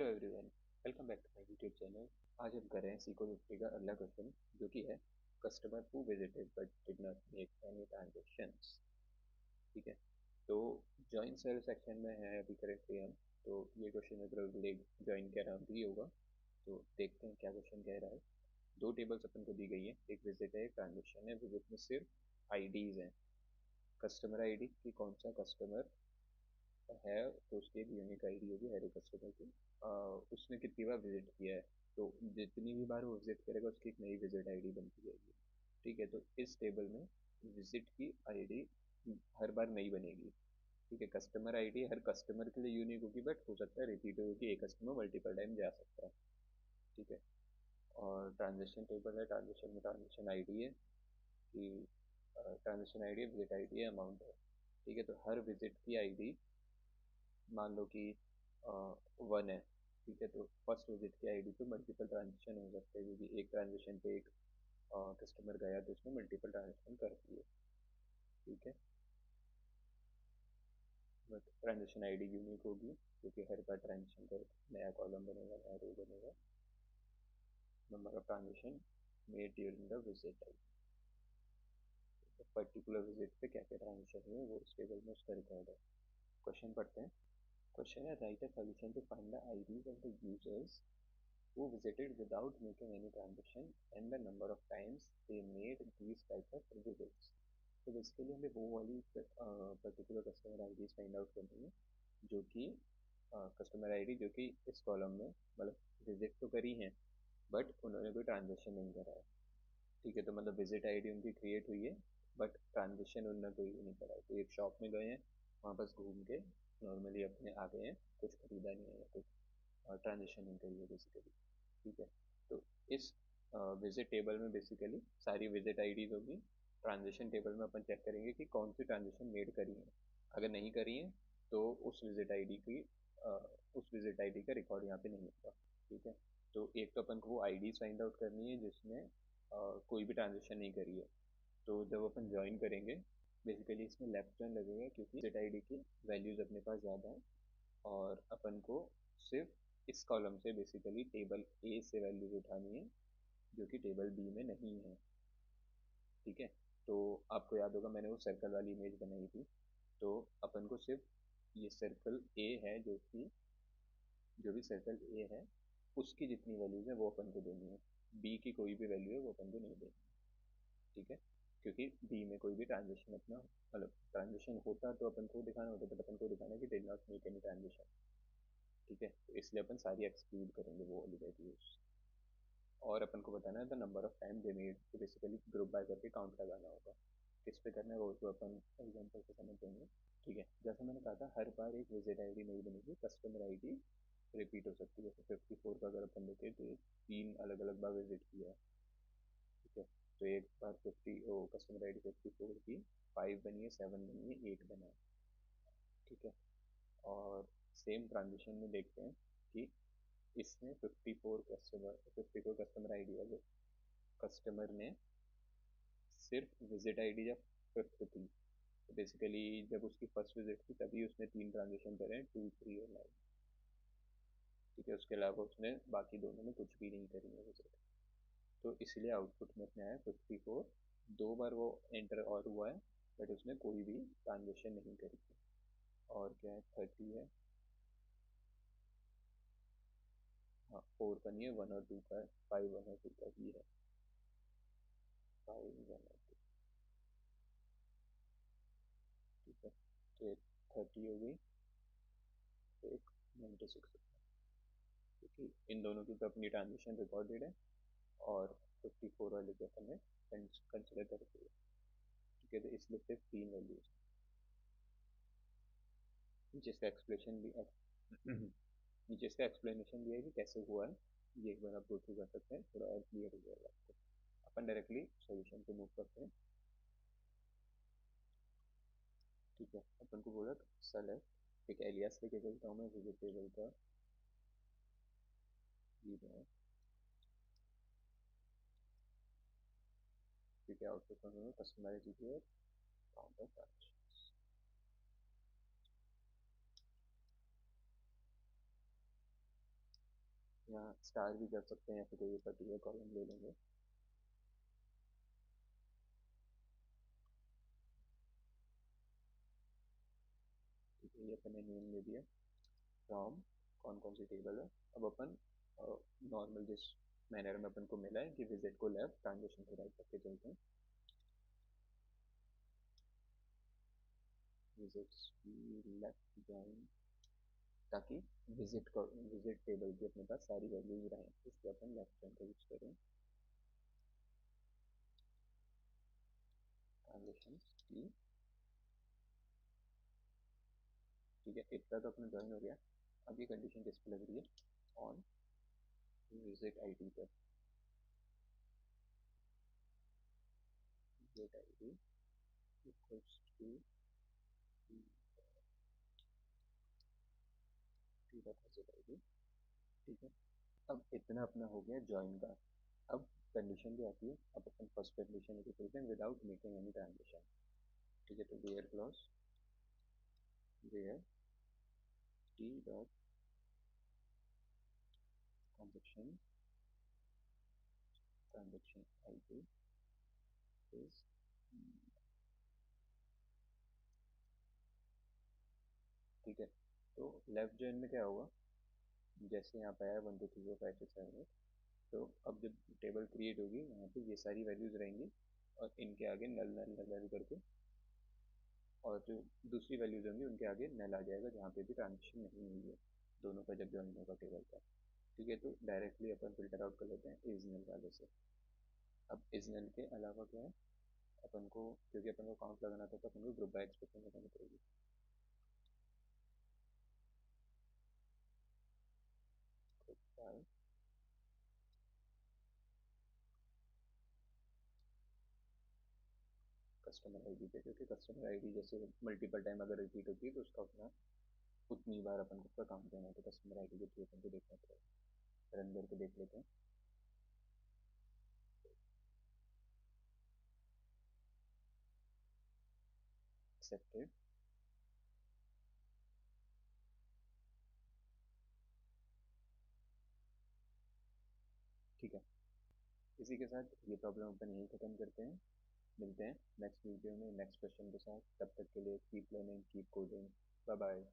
Hello everyone. Welcome back to my YouTube channel. आज हम कर रहे हैं सीको 50 का अगला क्वेश्चन, जो कि है customer who visited but did not make any transactions. ठीक है, तो जॉइन सेल सेक्शन में है अभी करेंटली हम। तो ये क्वेश्चन में प्रोबेबली जॉइन के अराउंड ही होगा। तो देखते हैं क्या क्वेश्चन कह रहा है। दो टेबल्स अपन को दी गई है, एक विजिट है एक ट्रांजेक्शन है। विजिट में सिर्फ आईडीज हैं। कस्टमर आईडी की कौन सा कस्टमर है, तो उसकी एक यूनिक आईडी होगी हर एक कस्टमर की। उसने कितनी बार विजिट किया है, तो जितनी भी बार वो विजिट करेगा उसकी एक नई विजिट आईडी बनती जाएगी। ठीक है, तो इस टेबल में विजिट की आईडी हर बार नई बनेगी। ठीक है, कस्टमर आईडी हर कस्टमर के लिए यूनिक होगी, बट हो सकता है रिपीट हो कि एक कस्टमर मल्टीपल टाइम जा सकता है। ठीक है, और ट्रांजेक्शन टेबल है। ट्रांजेक्शन में ट्रांजेक्शन आईडी है कि ट्रांजेक्शन आईडी है, विजिट आईडी है, अमाउंट है। ठीक है, तो हर विजिट की आईडी मान लो कि 1 है। ठीक है, तो फर्स्ट विजिट की आईडी पे मल्टीपल ट्रांजेक्शन हो सकते हैं, क्योंकि एक ट्रांजेक्शन पे एक कस्टमर गया तो उसने मल्टीपल ट्रांजेक्शन कर दिए। ठीक है, बट ट्रांजेक्शन आईडी यूनिक होगी, क्योंकि हर बार ट्रांजेक्शन कर नया कॉलम बनेगा, नया रो बनेगा। Number of transaction made during the visit I. Particular visit पे क्या क्या ट्रांजेक्शन हुए वो इस टेबल में उसका रिकॉर्ड है। क्वेश्चन पढ़ते हैं। क्वेश्चन है, write a solution to find the IDs of the users who visited without making any transaction and the number of times they made these type of visits। तो basically हमें वो वाली particular customer IDs find out करनी है, जो कि customer ID जो कि इस कॉलम में मतलब विजिट तो करी है, बट उन्होंने कोई ट्रांजेक्शन नहीं करा है। ठीक है, तो मतलब विजिट आईडी उनकी क्रिएट हुई है, बट ट्रांजेक्शन उन्होंने कोई भी नहीं करा है। तो एक शॉप में गए हैं, वहाँ बस घूम के नॉर्मली अपने आ गए हैं, कुछ खरीदा नहीं है या कुछ ट्रांजेक्शन नहीं करी है बेसिकली। ठीक है, तो इस विजिट टेबल में बेसिकली सारी विजिट आईडीज होगी। ट्रांजेक्शन टेबल में अपन चेक करेंगे कि कौन सी ट्रांजेक्शन मेड करी है। अगर नहीं करी है तो उस विजिट आईडी की अ, उस विजिट आईडी का रिकॉर्ड यहाँ पे नहीं होगा। ठीक है, तो एक तो अपन को वो आईडीज फाइंड आउट करनी है जिसने कोई भी ट्रांजेक्शन नहीं करी है। तो जब अपन ज्वाइन करेंगे, बेसिकली इसमें लेफ्ट टर्न लगेगा, क्योंकि विजिट आईडी की वैल्यूज अपने पास ज़्यादा है, और अपन को सिर्फ इस कॉलम से बेसिकली टेबल ए से वैल्यूज उठानी है, जो कि टेबल बी में नहीं है। ठीक है, तो आपको याद होगा मैंने वो सर्कल वाली इमेज बनाई थी। तो अपन को सिर्फ ये सर्कल ए है, जो भी सर्कल ए है उसकी जितनी वैल्यूज है वो अपन को देनी है। बी की कोई भी वैल्यू है वो अपन को नहीं देनी। ठीक है, क्योंकि बी में कोई भी ट्रांजेक्शन अपना मतलब ट्रांजेक्शन होता तो अपन को दिखाना होता, बट अपन को दिखाना है कि did not make any transaction. ठीक है, तो इसलिए अपन सारी एक्सक्लूड करेंगे वो वाली वैल्यूज। और अपन को बताना है the number of time they made, तो बेसिकली ग्रुप बाय करके काउंट लगाना होगा। किस पे करना है वो तो अपन एग्जांपल से समझ जाएंगे। ठीक है, जैसा मैंने कहा था हर बार एक विजिट आईडी नहीं बनेगी, कस्टमर आईडी रिपीट हो सकती है। जैसे 54 का अगर अपन देखें तो ये तीन अलग अलग बार विजिट किया है। ठीक है, तो एक बार 50 ओ कस्टमर आईडी 54 की 5 बनी है, 7 बनी है, 8 बना है। ठीक है, और सेम ट्रांजिशन में देखते हैं कि इसमें 54 कस्टमर आईडी है, कस्टमर ने सिर्फ विजिट आईडी जब फिफ्थ थी, तो बेसिकली जब उसकी फर्स्ट विजिट थी तभी उसने तीन ट्रांजेक्शन करे हैं, 2, 3 और 9। ठीक है, उसके अलावा उसने बाकी दोनों में कुछ भी नहीं करी है विजिट। तो इसलिए आउटपुट में अपने आया 54। दो बार वो एंटर और हुआ है, बट उसने कोई भी ट्रांजेक्शन नहीं करी थी। और क्या है, 30 है। हाँ, 4 का नहीं है, 1 और 2 का है। 5, 1 और 2 का ही है। 5, 1 और 2। ठीक है, तो एक 30 हो गई, तो एक 96 हो गई, क्योंकि इन दोनों की तो अपनी ट्रांजेक्शन रिकॉर्डेड है, और 54 वाले के अपन ने कंसिडर करके है। ठीक है, तो इसलिए सिर्फ तीन वैल्यूज। नीचे इसका एक्सप्लेनेशन भी नीचे इसका एक्सप्लेनेशन दिया है कि कैसे हुआ है। ये एक बार आप गो थ्रू कर सकते हैं, थोड़ा और क्लियर हो जाएगा आपको। अपन डायरेक्टली सॉल्यूशन पे मूव करते हैं। ठीक है, अपन को बोला सेलेक्ट, एक एलियास लेके चलता हूँ मैं वेजिटेबल का। ये जो है, ठीक है, आउटपुट में कस्टमाइज कीजिए, काउंटर ट्रांजेक्शन। यहाँ स्टार भी कर सकते हैं या फिर कोई पर्टिकुलर कॉलम ले लेंगे। ठीक है, ये अपन ने नेम ले दिया। फ्रॉम कौन कौन सी टेबल है। अब अपन नॉर्मल जिस मैनर में अपन को मिला है कि विजिट को लेफ्ट ट्रांजेक्शन को राइट करके चलते हैं। विजिट्स लेफ्ट जॉइन, ताकि विजिट टेबल की अपने पास सारी वैल्यूज रहें, इसलिए अपन लेफ्ट जॉइन का यूज करें। ट्रांजेक्शन की, ठीक है, इतना तो अपना ज्वाइन हो गया। अब ये कंडीशन किस पे लग रही है, ऑन विजिट आईडी पर। Visit ID equals to T dot visit ID. ठीक है, अब इतना अपना हो गया ज्वाइन का। अब कंडीशन जो आती है, अब अपन फर्स्ट कंडीशन लेके चलते हैं, विदाउट मेकिंग एनी ट्रांजेक्शन। ठीक है, तो where clause, where T dot transaction, transaction ID is, ठीक है। तो लेफ्ट जॉइन में क्या होगा, जैसे यहाँ पे आया 1 2 3 4 5 6 7 8, तो अब जब टेबल क्रिएट होगी यहाँ पे ये सारी वैल्यूज रहेंगी, और इनके आगे नल नल नल नल करके, और जो दूसरी वैल्यूज होंगी उनके आगे नल आ जाएगा जहाँ पे भी ट्रांजेक्शन नहीं हुई है, दोनों का जब ज्वाइन होगा टेबल का। ठीक है, तो डायरेक्टली अपन फिल्टर आउट कर लेते हैं इज नल वाले से। अब इज नल के अलावा क्या है, अपन को क्योंकि अपन को काउंट लगाना था तो अपन को ग्रुप बाय एक्सप्रेशन लगानी पड़ेगी। ग्रुप बाय कस्टमर आईडी पे, क्योंकि कस्टमर आईडी जैसे मल्टीपल टाइम अगर रिपीट होती है तो उसका अपना उतनी बार अपन को उसका काउंट देना है, तो कस्टमर आईडी के थ्रू अपन को देखना पड़ेगा। रन करके देख लेते हैं। एक्सेप्टेड। ठीक है, इसी के साथ ये प्रॉब्लम अपन यही खत्म करते हैं। मिलते हैं नेक्स्ट वीडियो में नेक्स्ट क्वेश्चन के साथ, तब तक के लिए keep learning keep coding. Bye bye.